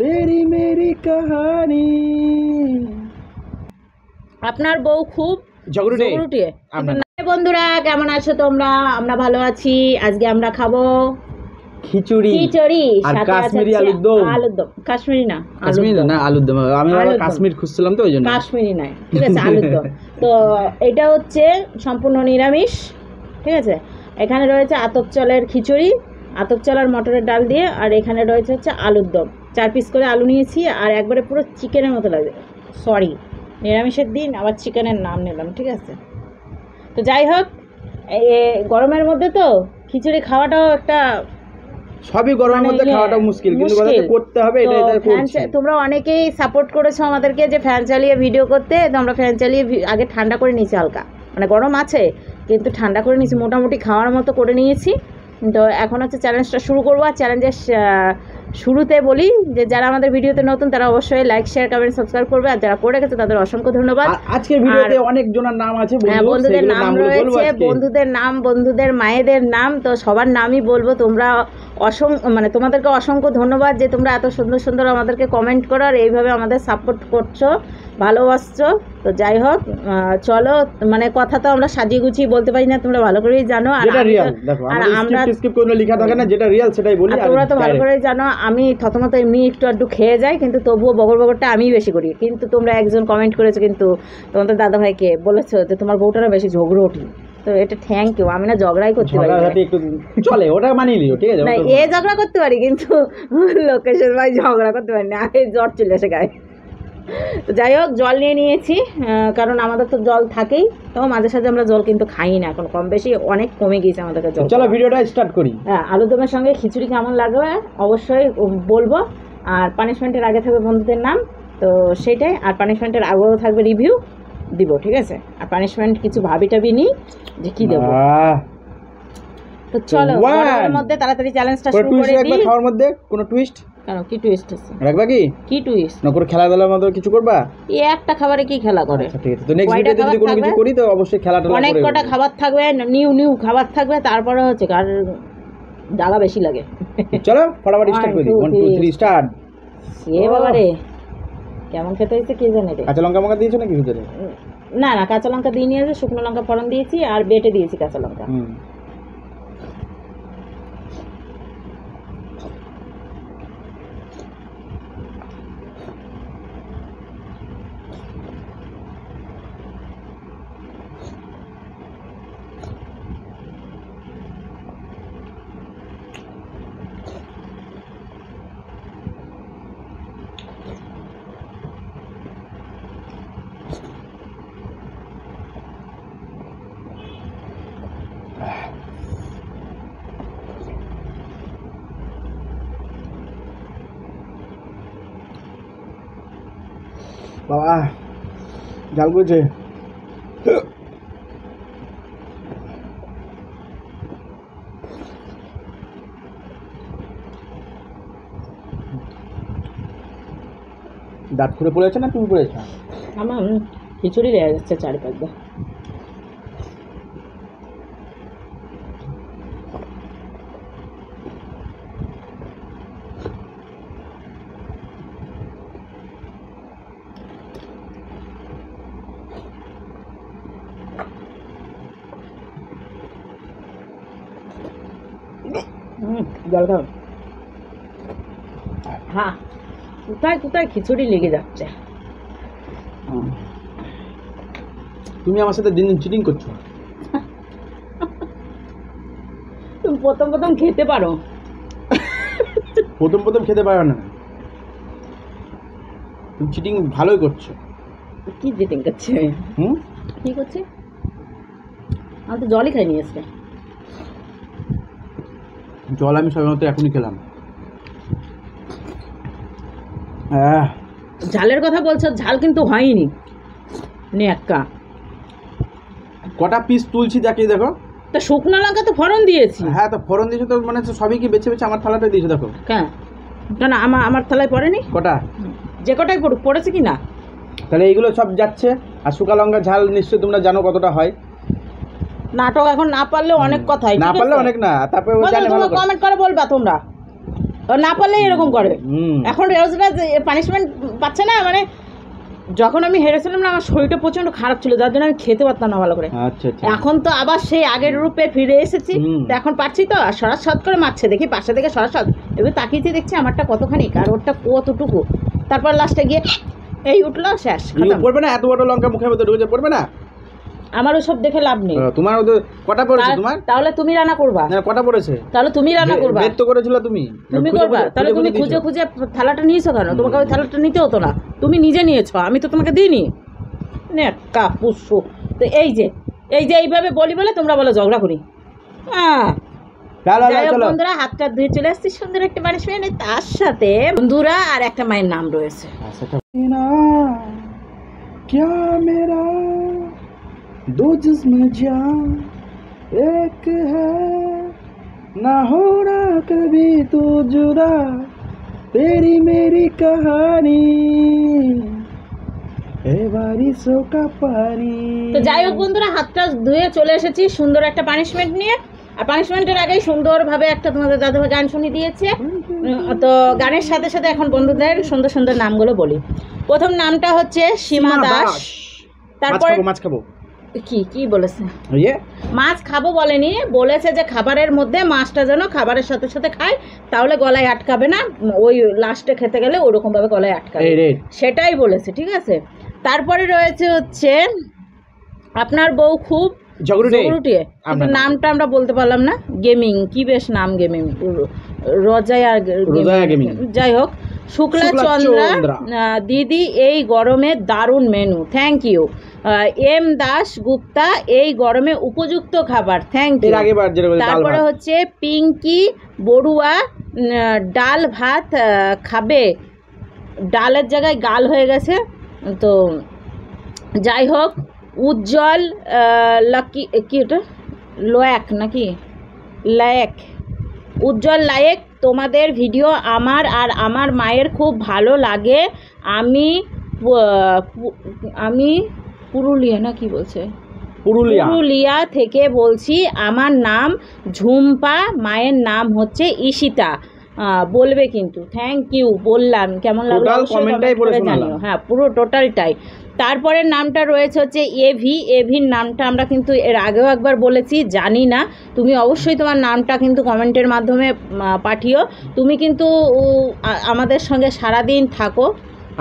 तेरी मेरी कहानी। আপনার বউ খুব ঝগড়ুটে। বন্ধুরা কেমন আছো তোমরা? আমরা ভালো আছি। আজকে আমরা খাবো খিচুড়ি আর সাথে কাশ্মীরি আছে আলুর দম। কাশ্মীরি না, আলুর দম। আমি কাশ্মীর খুঁজছিলাম তো, ওই জন্য কাশ্মীরি নয়, ঠিক আছে, আলুর দম। তো এটা হচ্ছে সম্পূর্ণ নিরামিষ, ঠিক আছে। এখানে রয়েছে আতপ চালের খিচুড়ি, আতপ চাল আর মটরের ডাল দিয়ে, আর এখানে রয়েছে হচ্ছে আলুর দম। 4 পিস করে আলু নিয়েছি, আর একবারে পুরো চিকেনের মতো লাগে। সরি, নিরামিষের দিন আবার চিকেনের নাম নিলাম, ঠিক আছে। তো যাই হোক, গরমের মধ্যে তো খিচুড়ি খাওয়াটাও একটা, সবই গরমের মধ্যে খাওয়াটা মুশকিল, কিন্তু করতে হবে। তোমরা অনেকেই সাপোর্ট করেছো আমাদেরকে যে ফ্যান চালিয়ে ভিডিও করতে। তো আমরা ফ্যান চালিয়ে আগে ঠান্ডা করে নিয়েছি, হালকা, মানে গরম আছে কিন্তু ঠান্ডা করে নিয়েছি, মোটামুটি খাওয়ার মতো করে নিয়েছি। তো এখন হচ্ছে চ্যালেঞ্জটা শুরু করবো। আর চ্যালেঞ্জের শুরুতে বলি যে যারা আমাদের ভিডিওতে নতুন তারা অবশ্যই লাইক, শেয়ার, কমেন্ট, সাবস্ক্রাইব করবে। আর যারা করে গেছে তাদের অসংখ্য ধন্যবাদ। আজকের ভিডিওতে অনেক জনের নাম আছে, বন্ধুদের নাম রয়েছে, বন্ধুদের নাম, বন্ধুদের মায়েদের নাম, তো সবার নামই বলবো। তোমরা মানে তোমাদেরকে অসংখ্য ধন্যবাদ যে তোমরা এত সুন্দর সুন্দর আমাদেরকে কমেন্ট করো আর এইভাবে আমাদের সাপোর্ট করছো, ভালোবাসছো। তো যাই হোক, চলো, মানে কথা তো আমরা সাজিয়ে গুছিয়ে বলতে পারি না, তোমরা ভালো করেই জানো। আর আমরা লেখা থাকে না, যেটা রিয়েল সেটাই বলি। তোমরা তো ভালো করেই জানো আমি থতমত এমনি একটু খেয়ে যাই, কিন্তু তবুও বগরটা আমিই বেশি করি। কিন্তু তোমরা একজন কমেন্ট করেছো, কিন্তু তোমাদের দাদা ভাইকে বলেছো যে তোমার বউটারা বেশি ঝগড়ুটে। তো এটা থ্যাংক ইউ। আমি না ঝগড়াই করতে পারি, চলে ওটা মানিয়ে নিও, ঠিক আছে। না, এ ঝগড়া করতে পারি, কিন্তু লোকেশের ভাই ঝগড়া করতে পারি না, জ্বর চলে আসে গায়ে। তো যাই হোক, জল নিয়ে নিয়েছি, কারণ আমাদের তো জল থাকেই। তো মাঝে সাঝে আমরা জল কিন্তু খাই না, এখন কম বেশি অনেক কমে গিয়েছে আমাদের জল। চলো ভিডিওটা স্টার্ট করি। হ্যাঁ, আলুর দমের সঙ্গে খিচুড়ি কেমন লাগবে অবশ্যই বলবো। আর পানিশমেন্টের আগে থাকবে বন্ধুদের নাম, তো সেটাই। আর পানিশমেন্টের আগেও থাকবে রিভিউ দিব, ঠিক আছে। আর পানিশমেন্ট কিছু ভাবি টাবি নি যে কি দেবো। তো চলো গরমের মধ্যে তাড়াতাড়ি চ্যালেঞ্জটা শুরু করে দিই। খাওয়ার মধ্যে কোনো টুইস্ট? কেন, কি টুইস্ট আছে? রাখবা কি টুইস্ট? না করে খেলাধুলার মতো কিছু করবা? এই একটা খাবারে কি খেলা করে? আচ্ছা ঠিক আছে, তো নেক্সট ভিডিওতে যদি কোনো কিছু করি তো অবশ্যই খেলাটা অনেক কটা খাবার থাকবে, নিউ খাবার থাকবে, তারপরে হচ্ছে আর জায়গা বেশি লাগে। চলো ফটাফট স্টার্ট করি। 1 2 3 স্টার্ট। এ বাবা রে, কেমন খেতে হয়েছে কে জানে রে। কাঁচা লঙ্কা দিয়েছো নাকি ভিতরে? না না, কাঁচা লঙ্কা দিয়ে নিয়েছে, শুকনো লঙ্কা ফোড়ন দিয়েছি আর বেটে দিয়েছি কাঁচা লঙ্কা। বাবা জাল করছে। দাঁত খুলে পড়েছে না তুমি পড়েছ? আমার খিচুড়ি লেগে যাচ্ছে চারিপাশ দিয়ে। জল খাও। হ্যাঁ, কোথায় কোথায় খিচুড়ি লেগে যাচ্ছে। তুমি আমার সাথে দিন দিন চিটিং করছো। তুমি প্রথম খেতে পারো। প্রথম খেতে পারো না, তুমি চিটিং ভালোই করছো। কি চিটিং করছে? কি করছে? আমি তো জলই খাইনি আজকে। জল আমি সাধারণত এখনই খেলাম। ঝালের কথা বলছো, ঝাল কিন্তু হয়নি। একটা কটা পিস তুলছি দেখি, দেখো তা শুকনো লঙ্কা তো ফোড়ন দিয়েছি। হ্যাঁ, তো ফোড়ন দিয়েছো তো, মানে সবই কি বেছে বেছে আমার থালাটা দিয়েছো? দেখো কেন আমার থালায় পড়েনি? কটা, যে কটাই পড়েছে কি না, তাহলে এইগুলো সব যাচ্ছে। আর শুকা লঙ্কা ঝাল নিশ্চয়ই তোমরা জানো কতটা হয়। নাটক এখন না পারলে অনেক কথাই, না পারলে অনেক না, তারপরে কমেন্ট করে বলবা তোমরা। ও না পারলে এরকম করে। এখন রোজরাজ পানিশমেন্ট পাচ্ছে না, মানে যখন আমি হেরেছিলাম না আমার শরীরটা প্রচন্ড খারাপ ছিল, যার জন্য আমি খেতে পারতাম না ভালো করে। এখন তো আবার সেই আগের রূপে ফিরে এসেছি, তো এখন পাচ্ছি তো। আর সরাস সৎ করে মারছে, দেখি পাশে থেকে সরাস সৎ, এবার তাকিয়েছি দেখছি আমারটা কতখানি আর ওরটা কতটুকু। তারপর লাস্টে গিয়ে এই উঠলো, শেষ। পড়বে না, এত বড় লঙ্কা মুখের মধ্যে ঢুকেছে, পড়বে না। আমার ওসব দেখে লাভ নেই। তোমার কটা পড়েছে তোমার? তাহলে তুমি রান্না করবা। কটা পড়েছে? তাহলে তুমি রান্না করবা। বেদ তো করেছিল তুমি করবা। তাহলে তুমি খুঁজে খুঁজে থালাটা নিয়েছো কেন? তোমাকে ওই থালাটা নিতে হতো না, তুমি নিজে নিয়েছো, আমি তো তোমাকে দিইনি। তো এই যে এইভাবে বলি বলে তোমরা বলো ঝগড়া করি। বন্ধুরা হাতটা ধুয়ে চলে আসছি, সুন্দর একটা মানুষ মেয়ে, তার সাথে বন্ধুরা আর একটা মায়ের নাম রয়েছে। दो जिस्म जान एक है ना हो रहा कभी तो जुदा तेरी मेरी कहानी ए बारिशों का पानी। তো যাই হোক বন্ধুরা, হাতটা ধুয়ে চলে এসেছি সুন্দর একটা পানিশমেন্ট নিয়ে। আর পানিশমেন্টের আগেই সুন্দরভাবে একটা তোমাদের দাদু গান শুনিয়ে দিয়েছে। তো গানের সাথে সাথে এখন বন্ধুদের সুন্দর সুন্দর নামগুলো বলি। প্রথম নামটা হচ্ছে সীমা দাস। তারপর মাছ খাবো কি বলেছে? মাছ খাবো বলেনি, বলেছে যে খাবারের মধ্যে মাছটা যেন খাবারের সাথে সাথে খায়, তাহলে গলায় আটকাবে না, ওই লাস্টে খেতে গেলে ওরকম ভাবে গলায় আটকাবে, সেটাই বলেছে। ঠিক আছে। তারপরে রয়েছে হচ্ছে আপনার বউ খুব ঝগড়ুটিয়ে, কিন্তু নামটা আমরা বলতে পারলাম না। গেমিং, কি বেশ নাম, গেমিং, রজায়া গেমিং। যাই হোক, শুক্লা চন্দ্রা দিদি এই গরমে দারুণ menu, thank you. M Das Gupta এই গরমে উপযুক্ত খাবার, থ্যাংক ইউ। তারপরে হচ্ছে পিঙ্কি বড়ুয়া ডাল ভাত খাবে, ডালের জায়গায় গাল হয়ে গেছে। তো যাই হোক, উজ্জ্বল লাকি কি ওটা লায়েক নাকি লায়েক, উজ্জ্বল লায়েক তোমাদের ভিডিও আমার আর আমার মায়ের খুব ভালো লাগে। আমি পুরুলিয়া না কি বলছে, পুরুলিয়া থেকে বলছি, আমার নাম ঝুম্পা, মায়ের নাম হচ্ছে ঈশিতা। বলবে কিন্তু, থ্যাংক ইউ, বললাম। কেমন লাগলো জানিও। হ্যাঁ, পুরো টোটালটাই। তারপরের নামটা রয়েছে হচ্ছে এভির নামটা আমরা কিন্তু এর আগেও একবার বলেছি, জানি না। তুমি অবশ্যই তোমার নামটা কিন্তু কমেন্টের মাধ্যমে পাঠিও। তুমি কিন্তু আমাদের সঙ্গে সারাদিন থাকো।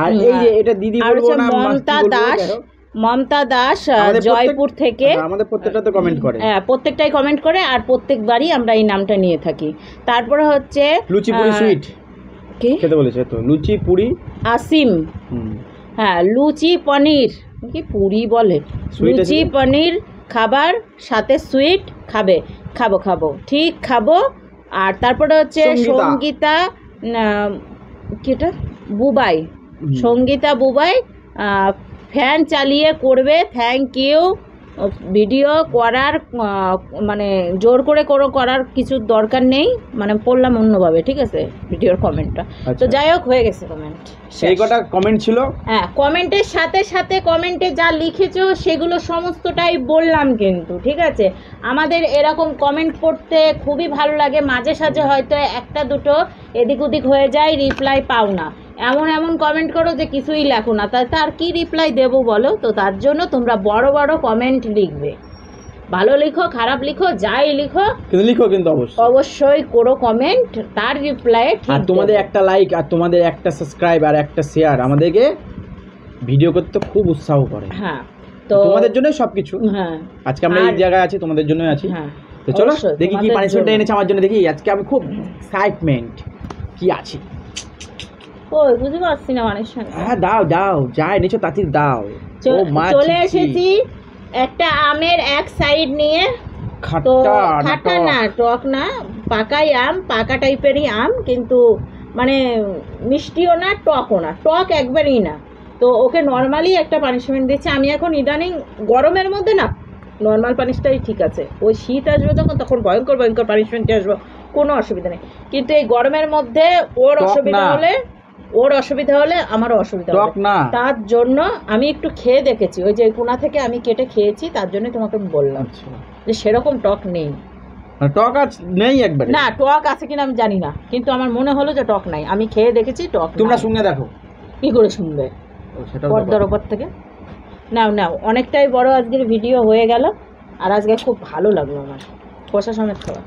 আর এই যে এটা দিদি বলবো না, মমতা দাস জয়পুর থেকে আমাদের প্রত্যেকটাতে কমেন্ট করে। হ্যাঁ, প্রত্যেকটাই কমেন্ট করে, আর প্রত্যেকবারই আমরা এই নামটা নিয়ে থাকি। তারপরে হচ্ছে লুচি পুরি সুইট কি খেতে বলেছে, তো লুচি পুরি আসিম। হ্যাঁ, লুচি পনির কি পুরি বলে, লুচি পনির খাবার সাথে সুইট খাবে, খাবো ঠিক খাবো। আর তারপরে হচ্ছে সঙ্গীতা কিটা বুবাই, সঙ্গীতা বুবাই ফ্যান চালিয়ে করবে, থ্যাংক ইউ। ভিডিও করার মানে জোর করে করার কিছু দরকার নেই, মানে পড়লাম অন্যভাবে। ঠিক আছে, ভিডিওর কমেন্টটা। তো যাই হোক, হয়ে গেছে কমেন্ট, সেই কটা কমেন্ট ছিল। হ্যাঁ, কমেন্টের সাথে সাথে কমেন্টে যা লিখেছো সেগুলো সমস্তটাই বললাম কিন্তু। ঠিক আছে, আমাদের এরকম কমেন্ট পড়তে খুবই ভালো লাগে। মাঝে সাঝে হয়তো একটা দুটো এদিক ওদিক হয়ে যায়, রিপ্লাই পাও না। এমন কমেন্ট করো যে কিছুই লেখো না, তার কি রিপ্লাই দেবো বলো? তো তার জন্য তোমরা বড় বড় কমেন্ট লিখবে, ভালো লিখো খারাপ লিখো যাই লিখো, কিন্তু অবশ্যই করো কমেন্ট, তার রিপ্লাই ঠিক। আর তোমাদের একটা লাইক আর তোমাদের একটা সাবস্ক্রাইব আর একটা শেয়ার আমাদেরকে ভিডিও করতে খুব উৎসাহ করে। হ্যাঁ, তো তোমাদের জন্য সবকিছু। হ্যাঁ, আজকে আমরা এই জায়গায় আছি তোমাদের জন্যই আছি। হ্যাঁ, তো চলো দেখি কি পানিশমেন্ট এনেছে আমার জন্য। দেখি আজকে আমি খুব এক্সাইটমেন্ট কি আছে। ওই বুঝতে পারছি না পানিশমেন্ট। হ্যাঁ, দাও যা এনেছো তাতি দাও। চলে এসেছি একটা আমের এক সাইড নিয়ে, খাটা না টক না, পাকাই আম, পাকা টাইপেরই আম, কিন্তু মানে মিষ্টিও না টকও না, টক একবারই না। তো ওকে নর্মালি একটা পানিশমেন্ট দিচ্ছে। আমি এখন ইদানিং গরমের মধ্যে না নর্মাল পানিশটাই ঠিক আছে, ওই শীত আসবে তখন ভয়ঙ্কর পানিশমেন্টে আসবো, কোনো অসুবিধা নেই। কিন্তু এই গরমের মধ্যে ওর অসুবিধা হলে আমারও অসুবিধা হবে, তার জন্য আমি একটু খেয়ে দেখেছি। ওই যে কোনা থেকে আমি কেটে খেয়েছি, তার জন্য তোমাকে বললাম যে সেরকম টক নেই। মানে টক আজ নেই একবারে? না, টক আছে কিনা আমি জানি না, কিন্তু আমার মনে হলো যে টক নাই। আমি খেয়ে দেখেছি টক তোমরা নাই। শুনে দেখো। কি করে শুনবে সেটাও পর্দার ওপর থেকে? নাও নাও, অনেকটাই বড় আজকের ভিডিও হয়ে গেল। আর আজকে খুব ভালো লাগলো আমার খোসা সমেত খাওয়া।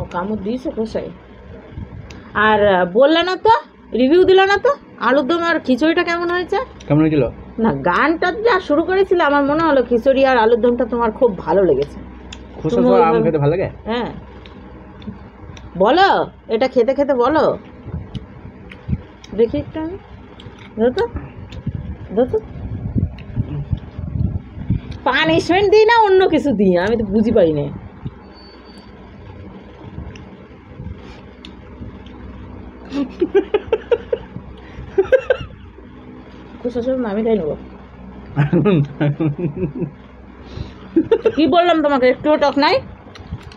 ও কামড় দিয়েছে খোসায়। আর বললে না তো, রিভিউ দিল না তো আলুর দম আর খিচুড়িটা কেমন হয়েছে? কেমন হয়েছিল? না, গানটা যা শুরু করেছিল আমার মনে হলো খিচুড়ি আর আলুর দমটা তোমার খুব ভালো লেগেছে। খোসা তুমি সহ আম ওইভাবে- খেতে ভালো লাগে? হ্যাঁ, বলো এটা খেতে খেতে বলো দেখি একটু। আমি ধরো পানিশমেন্ট দিই না অন্য কিছু দিই, আমি তো বুঝি পারি না। খোসা সব আমি তাই নেবো। কি বললাম তোমাকে, একটুও টক নাই।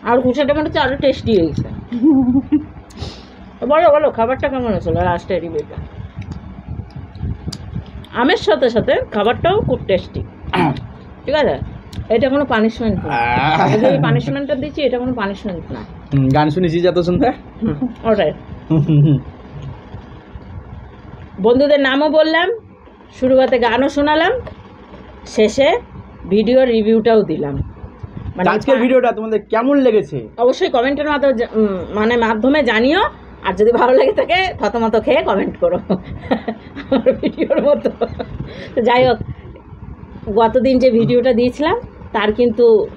আর খোসাটা মনে হচ্ছে আরো টেস্টি হয়েছে। বলো বলো খাবারটা কেমন হয়েছিল লাস্টের রিভিউটা? আমের সাথে সাথে খাবারটাও খুব টেস্টি, ঠিক আছে? এটা কোনো পানিশমেন্ট না। যে পানিশমেন্টটা দিচ্ছি এটা কোনো পানিশমেন্ট না। গান শুনেছি যত শুনতে। ওটাই। বন্ধুদের নামও বললাম, শুরুতে গানও শোনালাম, শেষে ভিডিওর রিভিউটাও দিলাম। মানে আজকের ভিডিওটা তোমাদের কেমন লেগেছে অবশ্যই কমেন্টের মাধ্যমে মাধ্যমে জানিও। আর যদি ভালো লেগে থাকে থতমত খেয়ে কমেন্ট করো আমার ভিডিওর মতো। তো যাই হোক, গতদিন যে ভিডিওটা দিয়েছিলাম তার কিন্তু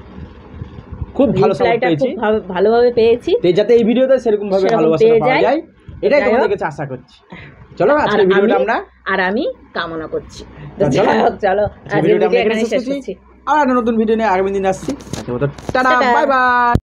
খুব ভালো সাপোর্ট রিপ্লাইটা পেয়েছি। খুব ভালোভাবে পেয়েছি। তো যাতে এই ভিডিওতে সেরকম ভাবে সেরকম ভালোবাসা পেয়ে পাওয়া যাই। যায়, এটাই যাই হোক। তোমাদের কাছে আশা করছি। চলো আর আজকের ভিডিওটা আমি- আমরা আর আমি কামনা করছি। তো চলো। যাই হোক, চলো আজকের ভিডিওটা আমরা ভিডিও এখানে এখানেই শেষ শেষ করছি। করছি। আর একটা নতুন ভিডিও নিয়ে আগামী দিন আসছি। আচ্ছা, টাটা, টাটা। Bye bye.